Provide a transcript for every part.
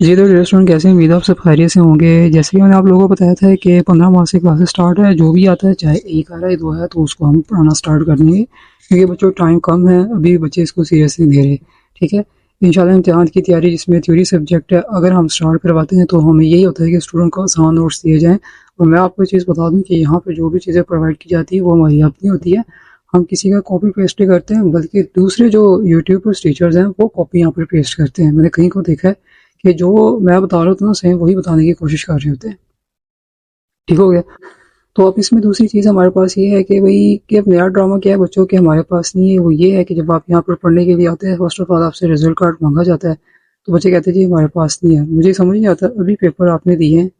जी तो रेस्टोरेंट कैसे हैं? उम्मीद है आप सब खैरियत से होंगे। जैसे कि मैंने आप लोगों को बताया था कि 15 मार्च से क्लासेस स्टार्ट है। जो भी आता है चाहे एक आ रहा है दो है तो उसको हम पढ़ाना स्टार्ट कर देंगे, क्योंकि बच्चों टाइम कम है, अभी बच्चे इसको सीरियस नहीं ले रहे। ठीक है, इंशाल्लाह इम्तिहान की तैयारी जिसमें थ्योरी सब्जेक्ट है अगर हम स्टार्ट करवाते हैं तो हमें यही होता है कि स्टूडेंट को आसान नोट्स दिए जाएँ। और मैं आपको एक चीज़ बता दूँ कि यहाँ पर जो भी चीज़ें प्रोवाइड की जाती है वो हमारी अपनी होती है। हम किसी का कॉपी पेस्ट नहीं करते हैं, बल्कि दूसरे जो यूट्यूबर्स टीचर्स हैं वो कॉपी यहाँ पर पेस्ट करते हैं। मैंने कहीं को देखा है कि जो मैं बता रहा होता हूँ ना सेम वही बताने की कोशिश कर रहे होते हैं। ठीक हो गया? तो अब इसमें दूसरी चीज़ हमारे पास ये है कि भाई कि अब नया ड्रामा क्या है बच्चों के हमारे पास नहीं है, वो ये है कि जब आप यहाँ पर पढ़ने के लिए आते हैं फर्स्ट ऑफ ऑल आपसे रिजल्ट कार्ड मांगा जाता है। तो बच्चे कहते हैं जी हमारे पास नहीं है। मुझे समझ नहीं आता, अभी पेपर आपने दिए हैं,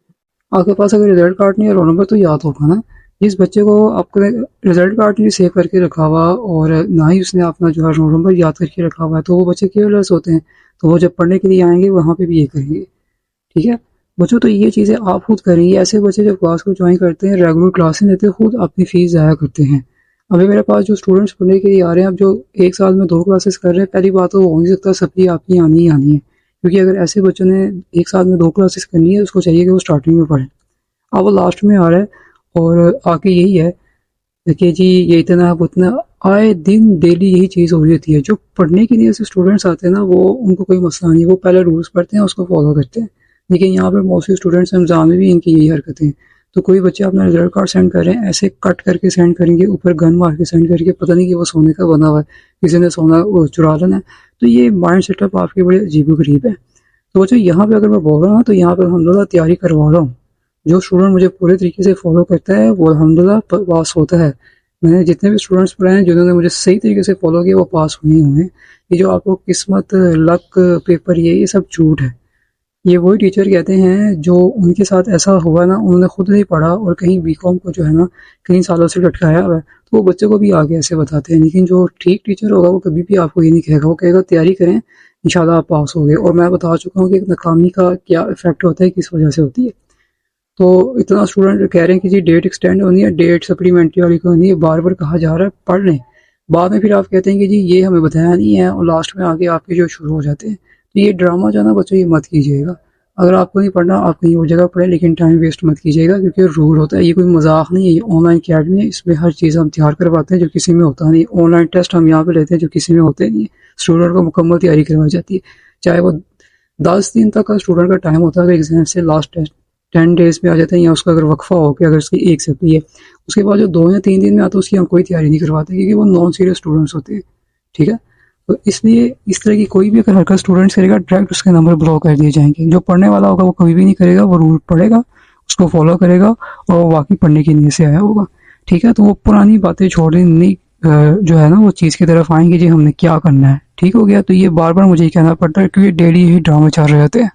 आपके पास अगर रिजल्ट कार्ड नहीं है, रोल नंबर तो याद होगा ना। जिस बच्चे को आपने रिजल्ट कार्ड नहीं सेव करके रखा हुआ और ना ही उसने अपना जो है रोल नंबर याद करके रखा हुआ है, तो वो बच्चे केयरलेस होते हैं। तो वो जब पढ़ने के लिए आएंगे वहाँ पे भी ये करेंगे। ठीक है बच्चों, तो ये चीज़ें आप खुद करेंगे। ऐसे बच्चे जब क्लास को ज्वाइन करते हैं, रेगुलर क्लासेस लेते हैं, खुद अपनी फीस ज़ाया करते हैं। अभी मेरे पास जो स्टूडेंट्स पढ़ने के लिए आ रहे हैं, अब जो एक साल में 2 क्लासेस कर रहे हैं, पहली बात तो वो हो नहीं सकता सबकी आपकी आनी ही आनी है, क्योंकि अगर ऐसे बच्चों ने एक साल में 2 क्लासेस करनी है उसको चाहिए कि वो स्टार्टिंग में पढ़े। अब वो लास्ट में आ रहा है और आके यही है कि जी ये इतना है वो इतना, आए दिन डेली यही चीज़ हो रही होती है। जो पढ़ने के लिए ऐसे स्टूडेंट्स आते हैं ना, वो उनको कोई मसला नहीं है, वो पहले रूल्स पढ़ते हैं उसको फॉलो करते हैं। लेकिन यहाँ पर मोस्टली स्टूडेंट्स एग्जाम में भी इनकी यही हरकतें हैं। तो कोई बच्चे अपना रिजल्ट कार्ड सेंड कर रहे हैं, ऐसे कट करके सेंड करेंगे, ऊपर गन मार के सेंड करके, पता नहीं कि वो सोने का बना हुआ है, किसी ने सोना चुरा लेना है। तो ये माइंड सेटअप आपके बड़े अजीब गरीब है। तो बच्चों यहाँ पे अगर मैं बोल रहा हूँ तो यहाँ पर अल्हम्दुलिल्लाह तैयारी करवा रहा हूँ। जो स्टूडेंट मुझे पूरे तरीके से फॉलो करता है वो अल्हम्दुलिल्लाह पास होता है। मैंने जितने भी स्टूडेंट्स पढ़ाए हैं जिन्होंने मुझे सही तरीके से फॉलो किया वो पास हुए ही हुए हैं। ये जो आपको किस्मत लक पेपर ये सब झूठ है। ये वही टीचर कहते हैं जो उनके साथ ऐसा हुआ ना, उन्होंने खुद नहीं पढ़ा और कहीं बीकॉम को जो है ना कई सालों से लटकाया हुआ है, तो वो बच्चों को भी आगे ऐसे बताते हैं। लेकिन जो ठीक टीचर होगा वो कभी भी आपको ये नहीं कहेगा, वो कहेगा तैयारी करें इंशाल्लाह आप पास होगे। और मैं बता चुका हूँ कि नाकामी का क्या इफेक्ट होता है, किस वजह से होती है। तो इतना स्टूडेंट कह रहे हैं कि जी डेट एक्सटेंड होनी है, डेट सप्लीमेंट्री वाली को होनी है, बार बार कहा जा रहा है पढ़ लें। बाद में फिर आप कहते हैं कि जी ये हमें बताया नहीं है, और लास्ट में आगे आपके जो शुरू हो जाते हैं। तो ये ड्रामा जो है ना बच्चों ये मत कीजिएगा। अगर आपको नहीं पढ़ना आप कहीं और जगह पढ़ें, लेकिन टाइम वेस्ट मत कीजिएगा, क्योंकि रूल होता है, ये कोई मजाक नहीं है। ये ऑनलाइन अकेडमी है, इसमें हर चीज़ हम तैयार करवाते हैं जो किसी में होता नहीं। ऑनलाइन टेस्ट हम यहाँ पे लेते हैं जो किसी में होते नहीं है। स्टूडेंट को मुकम्मल तैयारी करवाई जाती है, चाहे वो 10 दिन तक का स्टूडेंट का टाइम होता है। अगर एग्जाम से लास्ट टेस्ट 10 डेज में आ जाते हैं, या उसका अगर वक्फा हो कि अगर उसकी एक सप्ली है, उसके बाद जो 2 या 3 दिन में आता है उसकी हम कोई तैयारी नहीं करवाते, क्योंकि वो नॉन सीरियस स्टूडेंट्स होते हैं। ठीक है, तो इसलिए इस तरह की कोई भी अगर हरकत स्टूडेंट्स करेगा डायरेक्ट उसके नंबर ब्लॉक कर दिए जाएंगे। जो पढ़ने वाला होगा वो कभी भी नहीं करेगा, वो रूल पढ़ेगा, उसको फॉलो करेगा और वो वाकई पढ़ने की नीयत से आया होगा। ठीक है, तो वो पुरानी बातें छोड़ दें, नई जो है ना वो चीज़ की तरफ आएंगे जी हमने क्या करना है। ठीक हो गया, तो ये बार बार मुझे ही कहना पड़ता है क्योंकि डेली यही ड्रामे चल रहे होते हैं।